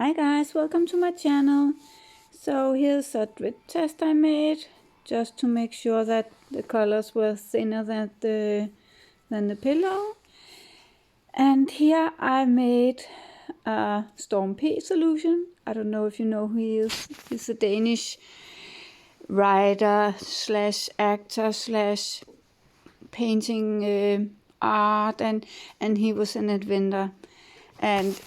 Hi guys, welcome to my channel. So here's a drip test I made just to make sure that the colors were thinner than the pillow. And here I made a Storm P solution. I don't know if you know who he is. He's a Danish writer slash actor slash painting art, and he was an inventor. And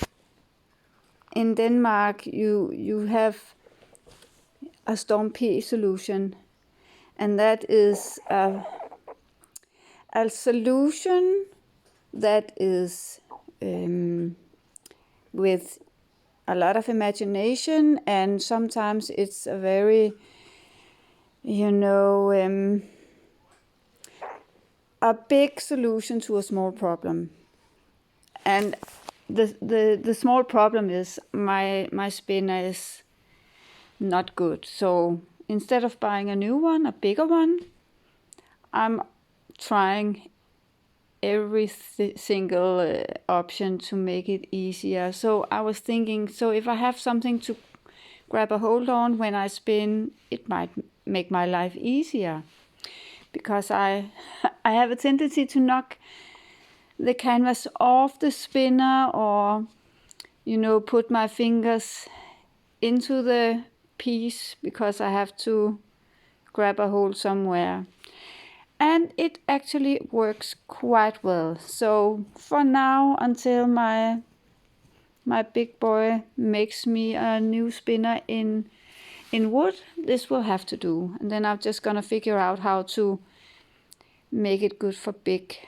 in Denmark, you have a Storm P solution, and that is a solution that is with a lot of imagination, and sometimes it's a very, a big solution to a small problem. And the small problem is my spinner is not good. So instead of buying a new one, a bigger one, I'm trying every single option to make it easier. So I was thinking, so if I have something to grab a hold on when I spin, it might make my life easier, because I have a tendency to knock the canvas off the spinner, or put my fingers into the piece because I have to grab a hold somewhere. And it actually works quite well. So for now, until my big boy makes me a new spinner in wood, this will have to do. And then I'm just gonna figure out how to make it good for big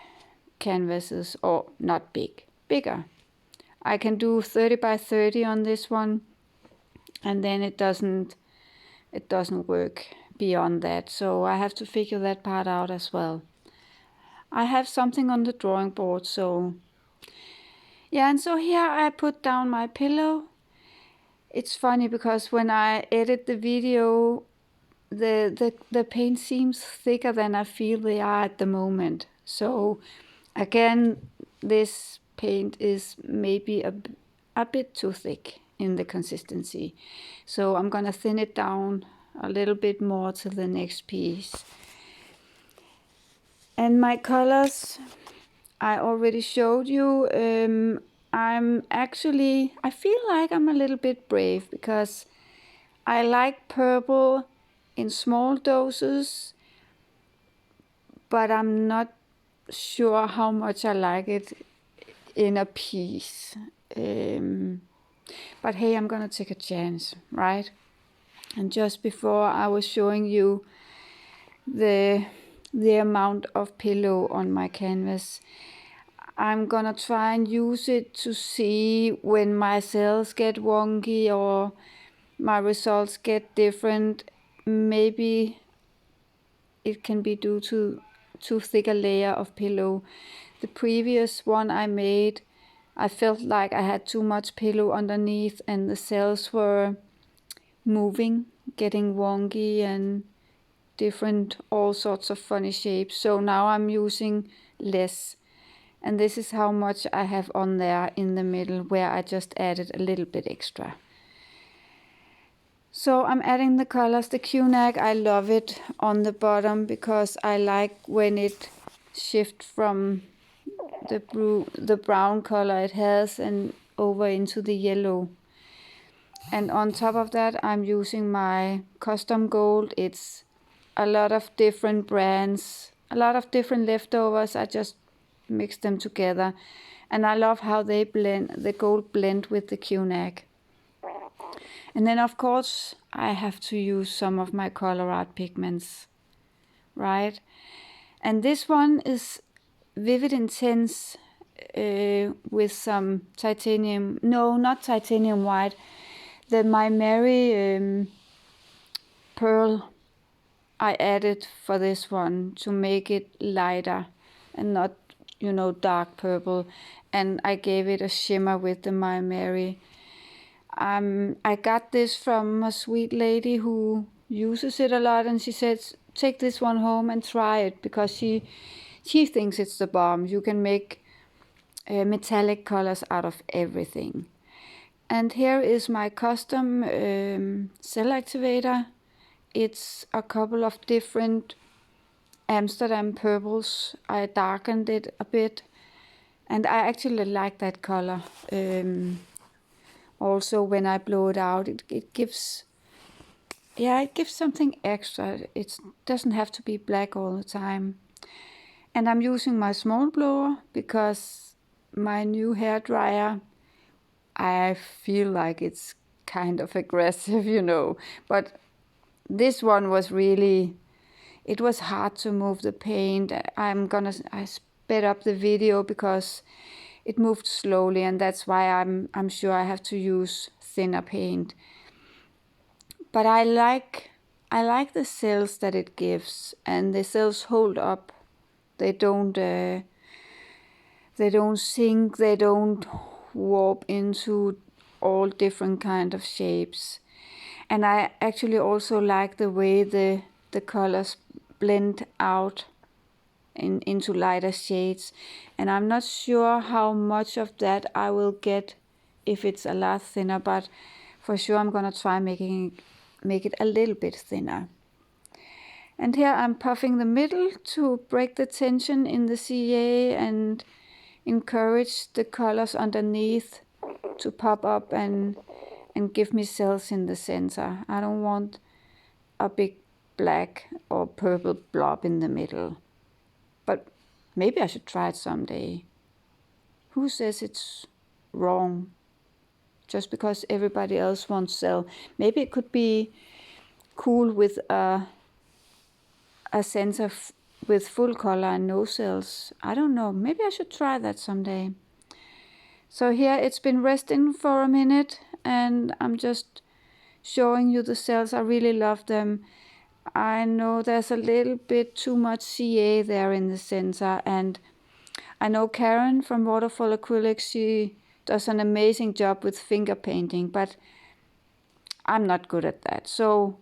canvases, or not big, bigger. I can do 30 by 30 on this one, and then it doesn't work beyond that. So I have to figure that part out as well. I have something on the drawing board, so yeah. And so here I put down my pillow. It's funny because when I edit the video, the paint seems thicker than I feel they are at the moment. So again, this paint is maybe a bit too thick in the consistency. So I'm gonna thin it down a little bit more to the next piece. And my colors, I already showed you. I feel like I'm a little bit brave, because I like purple in small doses, but I'm not sure how much I like it in a piece. But hey, I'm gonna take a chance, right? And just before I was showing you the amount of pillow on my canvas, I'm gonna try and use it to see when my cells get wonky or my results get different. Maybe it can be due to too thick a layer of pillow. The previous one I made, I felt like I had too much pillow underneath, and the cells were moving, getting wonky and different, all sorts of funny shapes. So now I'm using less. And this is how much I have on there in the middle, where I just added a little bit extra. So I'm adding the colors. The QNAG, I love it on the bottom, because I like when it shifts from the brown color it has and over into the yellow. And on top of that, I'm using my custom gold. It's a lot of different brands, a lot of different leftovers. I just mix them together, and I love how they blend, the gold blend with the QNAG. And then of course I have to use some of my COLOURARTE pigments, right? And this one is Vivid Intense with some titanium, no, not titanium white, the MYSTIQUE I added for this one to make it lighter and not, dark purple. And I gave it a shimmer with the MYSTIQUE. I got this from a sweet lady who uses it a lot, and she says, take this one home and try it, because she thinks it's the bomb. You can make metallic colors out of everything. And here is my custom cell activator. It's a couple of different Amsterdam purples. I darkened it a bit, and I actually like that color. Also, when I blow it out, it gives something extra. It doesn't have to be black all the time. And I'm using my small blower because my new hair dryer, I feel like it's kind of aggressive, but this one was really, it was hard to move the paint. I sped up the video because it moved slowly, and that's why I'm sure I have to use thinner paint. But I like the cells that it gives, and the cells hold up. They don't sink, they don't warp into all different kind of shapes. And I actually also like the way the colors blend out into lighter shades. And I'm not sure how much of that I will get if it's a lot thinner, but for sure I'm gonna try make it a little bit thinner. And here I'm puffing the middle to break the tension in the CA and encourage the colors underneath to pop up and give me cells in the center. I don't want a big black or purple blob in the middle. But maybe I should try it someday. Who says it's wrong? Just because everybody else wants cell. Maybe it could be cool with a center with full color and no cells. I don't know. Maybe I should try that someday. So here it's been resting for a minute, and I'm just showing you the cells. I really love them. I know there's a little bit too much CA there in the center, and I know Karen from Waterfall Acrylics, she does an amazing job with finger painting, but I'm not good at that. So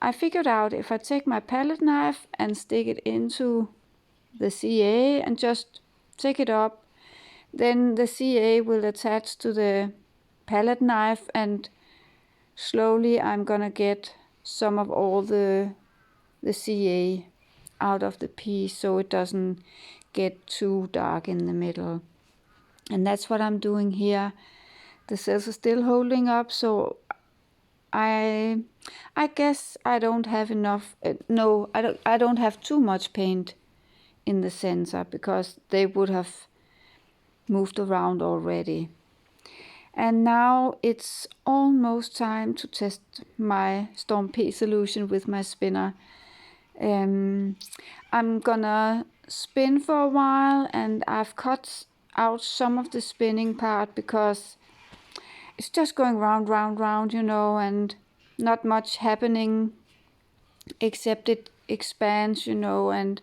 I figured out if I take my palette knife and stick it into the CA and just take it up, then the CA will attach to the palette knife, and slowly I'm gonna get some of all the CA out of the piece so it doesn't get too dark in the middle. And that's what I'm doing here. The cells are still holding up, so I guess I don't have enough. No, I don't have too much paint in the center because they would have moved around already. And now it's almost time to test my Storm P solution with my spinner. I'm gonna spin for a while, and I've cut out some of the spinning part because it's just going round, and not much happening except it expands, and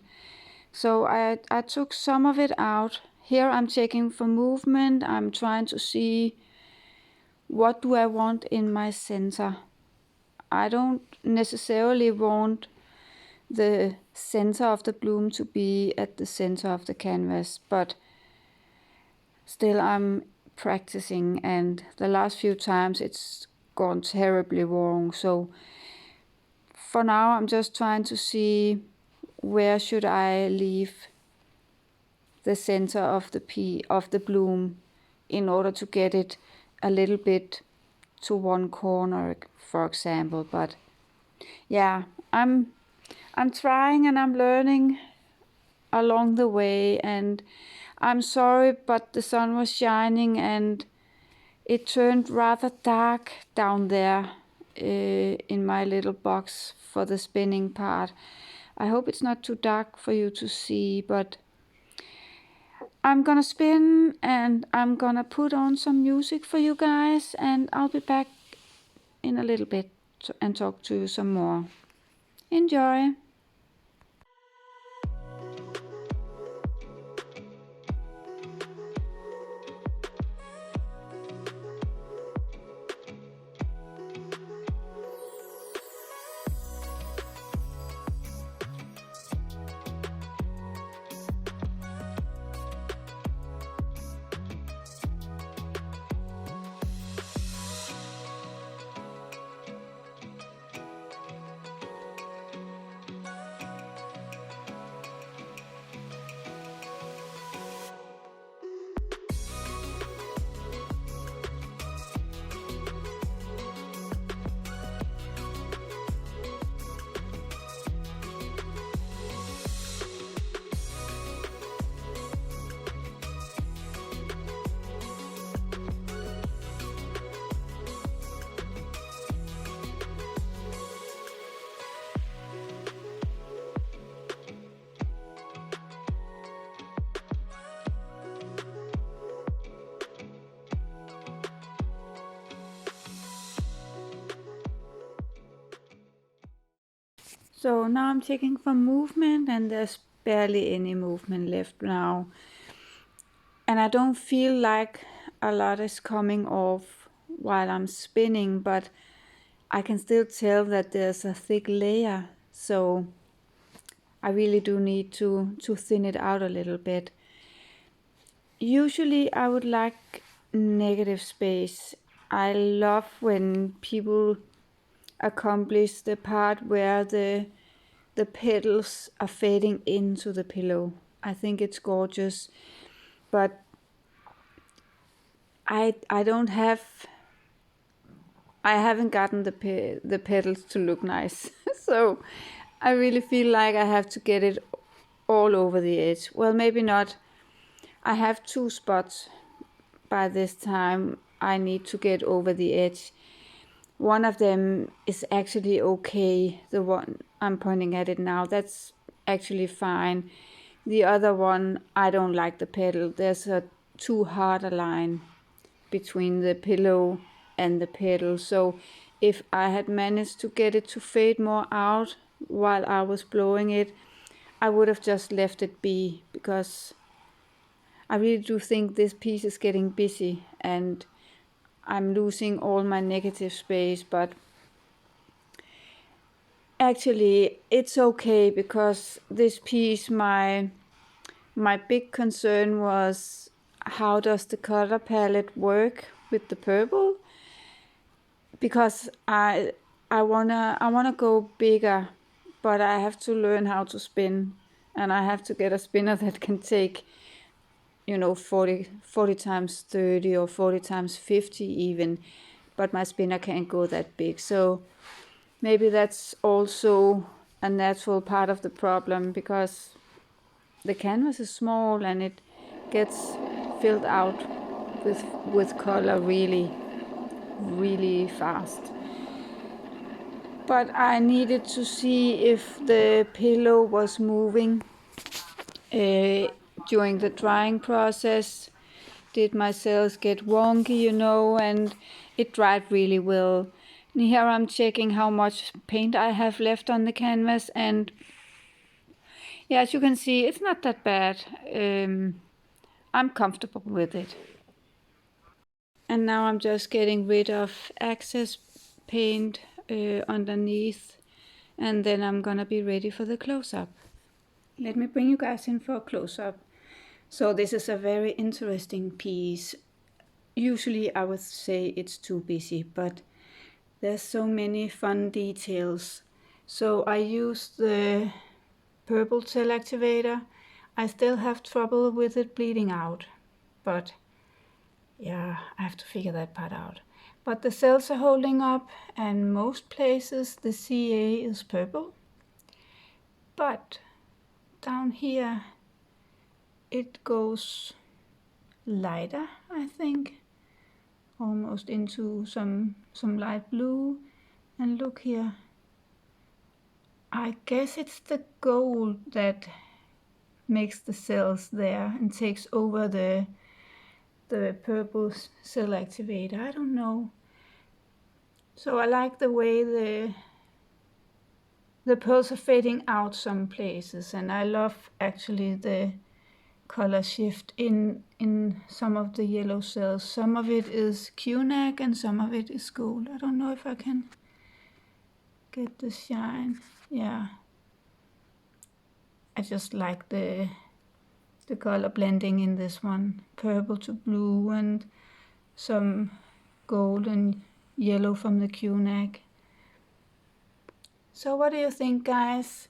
so I took some of it out. Here I'm checking for movement. I'm trying to see what do I want in my center. I don't necessarily want the center of the bloom to be at the center of the canvas, but still I'm practicing, and the last few times it's gone terribly wrong. So for now I'm just trying to see where should I leave the center of the bloom in order to get it a little bit to one corner, for example. But yeah, I'm trying and I'm learning along the way, and I'm sorry, but the sun was shining and it turned rather dark down there in my little box for the spinning part. I hope it's not too dark for you to see, but I'm gonna spin and I'm gonna put on some music for you guys, and I'll be back in a little bit and talk to you some more. Enjoy! So now I'm checking for movement, and there's barely any movement left now. And I don't feel like a lot is coming off while I'm spinning, but I can still tell that there's a thick layer. So I really do need to thin it out a little bit. Usually I would like negative space. I love when people accomplish the part where the petals are fading into the pillow. I think it's gorgeous, but I haven't gotten the petals to look nice. So I really feel like I have to get it all over the edge. Well, maybe not. I have 2 spots by this time I need to get over the edge. One of them is actually okay, the one I'm pointing at it now, that's actually fine. The other one, I don't like the petal. There's a too hard a line between the pillow and the petal. So if I had managed to get it to fade more out while I was blowing it, I would have just left it be, because I really do think this piece is getting busy and I'm losing all my negative space. But actually it's okay, because this piece, my big concern was, how does the color palette work with the purple? Because I wanna go bigger, but I have to learn how to spin, and I have to get a spinner that can take, you know, 40 times 30 or 40 times 50 even, but my spinner can't go that big. So maybe that's also a natural part of the problem, because the canvas is small and it gets filled out with color really fast. But I needed to see if the pillow was moving during the drying process. Did my cells get wonky, you know? And it dried really well. And here I'm checking how much paint I have left on the canvas, and yeah, as you can see, it's not that bad. I'm comfortable with it. And now I'm just getting rid of excess paint underneath, and then I'm gonna be ready for the close-up. Let me bring you guys in for a close-up. So this is a very interesting piece. Usually I would say it's too busy, but there's so many fun details. So I used the purple cell activator. I still have trouble with it bleeding out, but yeah, I have to figure that part out. But the cells are holding up, and most places the CA is purple. But down here it goes lighter, I think, almost into some light blue. And look here, I guess it's the gold that makes the cells there and takes over the purple cell activator. I don't know. So I like the way the pearls are fading out some places, and I love actually the color shift in some of the yellow cells. Some of it is Q-neck and some of it is gold. I don't know if I can get the shine. Yeah, I just like the color blending in this one. Purple to blue and some gold and yellow from the Q-neck. So what do you think, guys?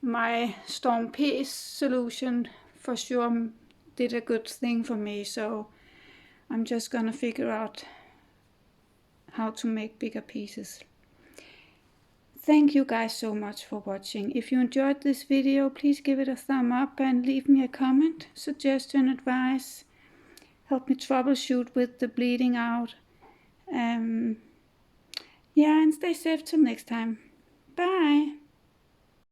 My Storm Peace solution for sure did a good thing for me, so I'm just gonna figure out how to make bigger pieces. Thank you guys so much for watching. If you enjoyed this video, please give it a thumb up and leave me a comment, suggestion, advice. Help me troubleshoot with the bleeding out. Yeah, and stay safe till next time. Bye!